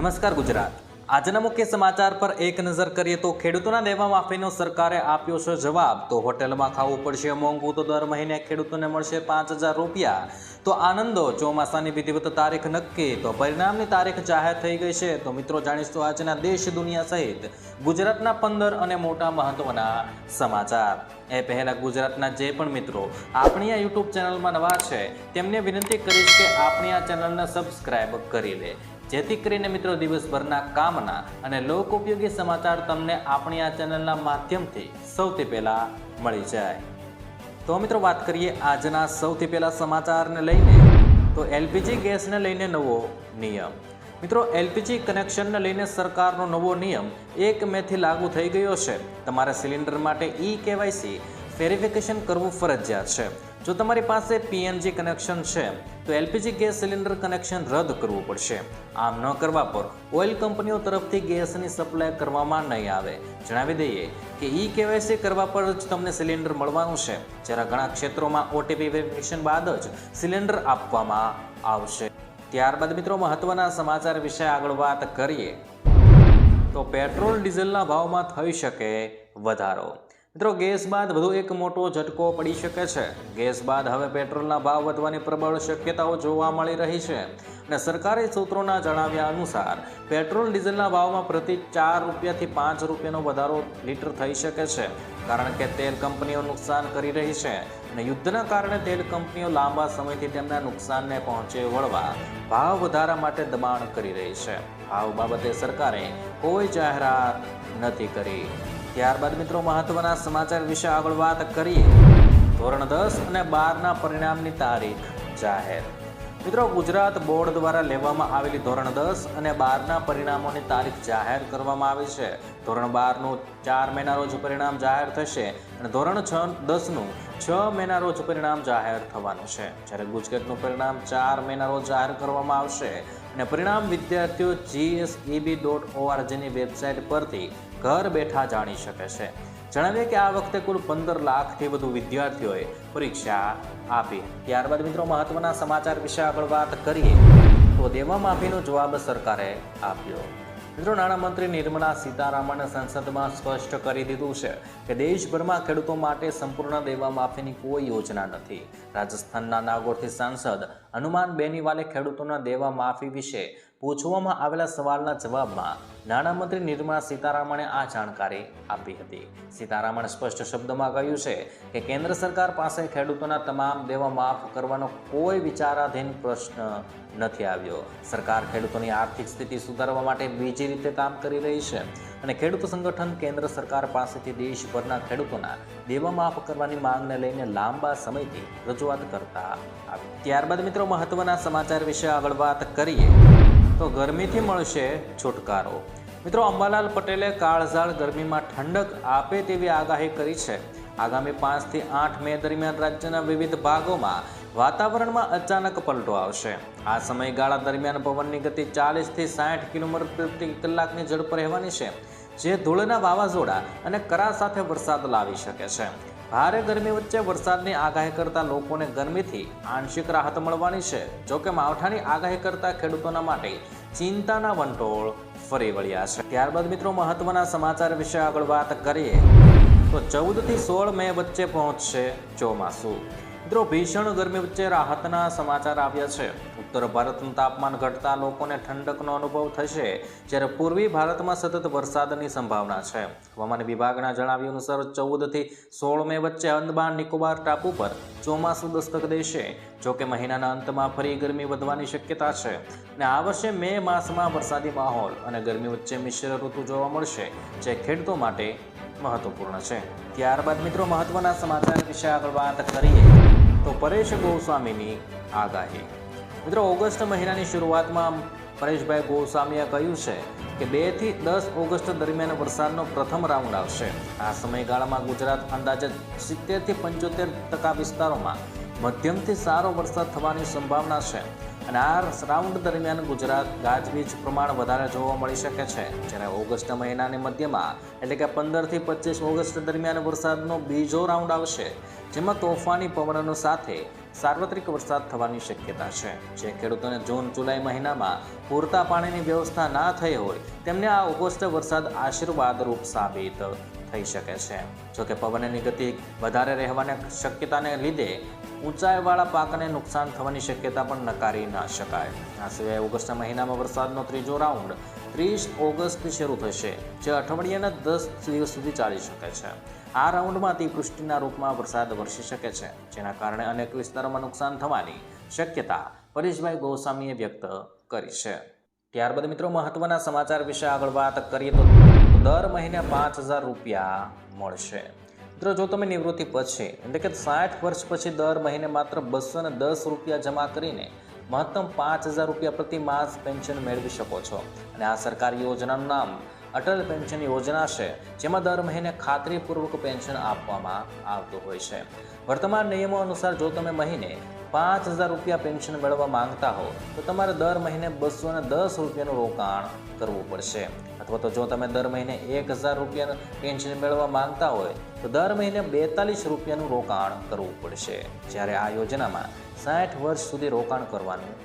નમસ્કાર ગુજરાત। આજના મુખ્ય સમાચાર પર એક નજર કરીએ તો ખેડૂતોના દેવા માફીનો સરકારે આપ્યો છે જવાબ। તો હોટેલમાં ખાવું પડશે મોંઘું તો દર મહિને ખેડૂતોને મળશે 5,000 રૂપિયા। તો આનંદો ચોમાસાની વિધિવત તારીખ નક્કી, તો પરિણામની તારીખ જાહેર થઈ ગઈ છે। તો મિત્રો જાણીશું આજના દેશ દુનિયા સહિત ગુજરાતના 15 અને મોટા મહત્વના સમાચાર। એ પહેલા ગુજરાતના જે પણ મિત્રો આપણી આ યુટ્યુબ ચેનલમાં નવા છે તેમને વિનંતી કરીશ કે આપણી આ ચેનલને સબસ્ક્રાઇબ કરી લે, જેથી કરીને મિત્રો દિવસભરના કામના અને લોક ઉપયોગી સમાચાર તમને આપણી આ ચેનલના માધ્યમથી સૌથી પહેલા મળી જાય। તો મિત્રો વાત કરીએ આજના સૌથી પહેલા સમાચારને લઈને, તો એલપીજી ગેસને લઈને નવો નિયમ। મિત્રો એલપીજી કનેક્શનને લઈને સરકારનો નવો નિયમ 1 મેથી લાગુ થઈ ગયો છે। તમારે સિલિન્ડર માટે કેવાયસી વેરિફિકેશન કરવું ફરજિયાત છે। જો તમારી પાસે પીએનજી કનેક્શન છે તો એલપીજી ગેસ સિલિન્ડર કનેક્શન રદ કરવું પડશે। આમ ન કરવા પર ઓઇલ કંપનીઓ તરફથી ગેસની સપ્લાય કરવામાં નહીં આવે। જણાવી દઈએ કે કેવાયસી કરવા પર જ તમને સિલિન્ડર મળવાનું છે, જ્યારે ઘણા ક્ષેત્રોમાં ઓટીપી વેરિફિકેશન બાદ જ સિલિન્ડર આપવામાં આવશે। ત્યારબાદ મિત્રો મહત્વના સમાચાર વિશે આગળ વાત કરીએ તો પેટ્રોલ ડીઝલના ભાવમાં થઈ શકે વધારો। મિત્રો ગેસ બાદ વધુ એક મોટો ઝટકો પડી શકે છે। ગેસ બાદ હવે પેટ્રોલના ભાવ વધવાની પ્રબળ શક્યતાઓ જોવા મળી રહી છે અને સરકારી સૂત્રોના જણાવ્યા અનુસાર પેટ્રોલ ડીઝલના ભાવમાં પ્રતિ 4 રૂપિયાથી 5 રૂપિયાનો વધારો લીટર થઈ શકે છે, કારણ કે તેલ કંપનીઓ નુકસાન કરી રહી છે અને યુદ્ધના કારણે તેલ કંપનીઓ લાંબા સમયથી તેમના નુકસાનને પહોંચે વળવા ભાવ વધારા માટે દબાણ કરી રહી છે। ભાવ બાબતે સરકારે કોઈ જાહેરાત નથી કરી। ત્યારબાદ મિત્રો મહત્વના સમાચાર વિશે આગળ વાત કરીએ, ધોરણ 10 અને 12ના પરિણામની તારીખ જાહેર। મિત્રો ગુજરાત બોર્ડ દ્વારા લેવામાં આવેલી ધોરણ 10 અને 12ના પરિણામોની તારીખ જાહેર કરવામાં આવી છે। ધોરણ 12નું 4 મેના રોજ પરિણામ જાહેર થશે અને ધોરણ 10નું 6 મેના રોજ પરિણામ જાહેર થવાનું છે, જ્યારે ગુજકેટનું પરિણામ 4 મેના રોજ જાહેર કરવામાં આવશે અને પરિણામ વિદ્યાર્થીઓ GSEB.org ની વેબસાઇટ પરથી ઘર બેઠા જાણી શકે છે। જણાવીએ કે આ વખતે કુલ 15 લાખથી વધુ વિદ્યાર્થીઓએ પરીક્ષા આપી। ત્યારબાદ મિત્રો મહત્વના સમાચાર વિશે આગળ વાત કરીએ તો દેવા માફીનો જવાબ સરકારે આપ્યો। મિત્રો નાણામંત્રી નિર્મલા સીતારામણે સંસદમાં સ્પષ્ટ કરી દીધું છે કે દેશભરમાં ખેડૂતો માટે સંપૂર્ણ દેવા માફીની કોઈ યોજના નથી। રાજસ્થાનના નાગોરથી સાંસદ હનુમાન બેનીવાલે ખેડૂતોના દેવા માફી વિશે પૂછવામાં આવેલા સવાલના જવાબમાં નાણામંત્રી નિર્મલા સીતારામણે આ જાણકારી આપી હતી। સીતારામણે સ્પષ્ટ શબ્દમાં કહ્યું છે કે કેન્દ્ર સરકાર પાસે ખેડૂતોના તમામ દેવા માફ કરવાનો કોઈ વિચારાધીન પ્રશ્ન નથી આવ્યો। સરકાર ખેડૂતોની આર્થિક સ્થિતિ સુધારવા માટે બીજી રીતે કામ કરી રહી છે અને ખેડૂત સંગઠન કેન્દ્ર સરકાર પાસેથી દેશભરના ખેડૂતોના દેવા માફ કરવાની માંગને લઈને લાંબા સમયથી રજૂઆત કરતા આવી। ત્યારબાદ મિત્રો મહત્વના સમાચાર વિશે આગળ વાત કરીએ તો ગરમીથી મળશે છુટકારો। મિત્રો અંબાલાલ પટેલે કાળઝાળ ગરમીમાં ઠંડક આપે તેવી આગાહી કરી છે। આગામી 5 થી 8 મે દરમિયાન રાજ્યના વિવિધ ભાગોમાં વાતાવરણમાં અચાનક પલટો આવશે। આ સમયગાળા દરમિયાન પવનની ગતિ 40 થી 60 કિલોમીટર પ્રતિ કલાકની ઝડપ રહેવાની છે, જે ધૂળના વાવાઝોડા અને કરા સાથે વરસાદ લાવી શકે છે। ભારે ગરમી વચ્ચે વરસાદની આગાહી કરતા લોકોને ગરમીથી આંશિક રાહત મળવાની છે। જોકે માવઠાની આગાહી કરતા ખેડૂતોના માટે ચિંતાના વંટોળ ફરી વળ્યા છે। ત્યારબાદ મિત્રો મહત્વના સમાચાર વિશે આગળ વાત કરીએ તો 14 થી 16 મે વચ્ચે પહોંચશે ચોમાસું। મિત્રો ભીષણ ગરમી વચ્ચે રાહતના સમાચાર આવ્યા છે। ઉત્તર ભારતનું તાપમાન ઘટતા લોકોને ઠંડકનો અનુભવ થશે, જ્યારે પૂર્વી ભારતમાં સતત વરસાદની સંભાવના છે। હવામાન વિભાગના જણાવ્યા અનુસાર 14 થી 16 મે વચ્ચે અંદમાન નિકોબાર ટાપુ પર ચોમાસું દસ્તક દેશે। જોકે મહિનાના અંતમાં ફરી ગરમી વધવાની શક્યતા છે અને આ વર્ષે મે માસમાં વરસાદી માહોલ અને ગરમી વચ્ચે મિશ્ર ઋતુ જોવા મળશે, જે ખેડૂતો માટે મહત્વપૂર્ણ છે। ત્યારબાદ મિત્રો મહત્વના સમાચાર વિશે આગળ વાત કરીએ તો પરેશ ગોસ્વામીની આગાહી। મિત્રો ઓગસ્ટ મહિનાની શરૂઆતમાં પરેશભાઈ ગોસ્વામીએ કહ્યું છે કે 2 થી 10 ઓગસ્ટ દરમિયાન વરસાદનો પ્રથમ રાઉન્ડ આવશે। આ સમયગાળામાં ગુજરાત અંદાજે 70 થી 75% વિસ્તારોમાં મધ્યમથી સારો વરસાદ થવાની સંભાવના છે અને આ રાઉન્ડ દરમિયાન ગુજરાત ગાજવીજ પ્રમાણ વધારે જોવા મળી શકે છે, જ્યારે ઓગસ્ટ મહિનાની મધ્યમાં એટલે કે 15 થી 25 ઓગસ્ટ દરમિયાન વરસાદનો બીજો રાઉન્ડ આવશે, જેમાં તોફાની પવનો સાથે સાર્વત્રિક વરસાદ થવાની શક્યતા છે. જે ખેડૂતોને જૂન જુલાઈ મહિનામાં પૂરતા પાણીની વ્યવસ્થા ના થઈ હોય તેમને આ ઓગસ્ટ વરસાદ આશીર્વાદરૂપ સાબિત થઈ શકે છે. જોકે પવનની ગતિ વધારે રહેવાની શક્યતાને લીધે ઊંચાઈવાળા પાકને નુકસાન થવાની શક્યતા પણ નકારી ના શકાય. આ સિવાય ઓગસ્ટ મહિનામાં વરસાદનો ત્રીજો રાઉન્ડ 30 ઓગસ્ટથી શરૂ થશે, જે અઠવાડિયાના 10 દિવસ સુધી ચાલી શકે છે. આ રાઉન્ડમાં અતિવૃષ્ટિના રૂપમાં વરસાદ વરસી શકે છે, જેના કારણે અનેક વિસ્તારોમાં નુકસાન થવાની શક્યતા પરેશભાઈ ગોસ્વામીએ વ્યક્ત કરી છે. ત્યારબાદ મિત્રો મહત્વના સમાચાર વિશે આગળ વાત કરીએ તો દર મહિને 5,000 રૂપિયા મળશે. મિત્રો જો તમે નિવૃત્તિ પછી એટલે કે 60 વર્ષ પછી દર મહિને માત્ર 210 રૂપિયા જમા કરીને મહત્તમ 5,000 રૂપિયા પ્રતિ માસ પેન્શન મેળવી શકો છો. અને આ સરકારી યોજનાનું નામ અટલ પેન્શન યોજના છે, જેમાં દર મહિને ખાતરીપૂર્વક પેન્શન આપવામાં આવતું હોય છે. વર્તમાન નિયમો અનુસાર જો તમે મહિને 5,000 રૂપિયા પેન્શન મેળવવા માંગતા હો તો તમારે દર મહિને 210 રૂપિયાનું રોકાણ કરવું પડશે. અથવા તો જો તમે દર મહિને 1,000 રૂપિયાનું પેન્શન મેળવવા માંગતા હોય તો દર મહિને 42 રૂપિયાનું રોકાણ કરવું પડશે. જ્યારે આ યોજનામાં 60 વર્ષ સુધી રોકાણ કરવાનું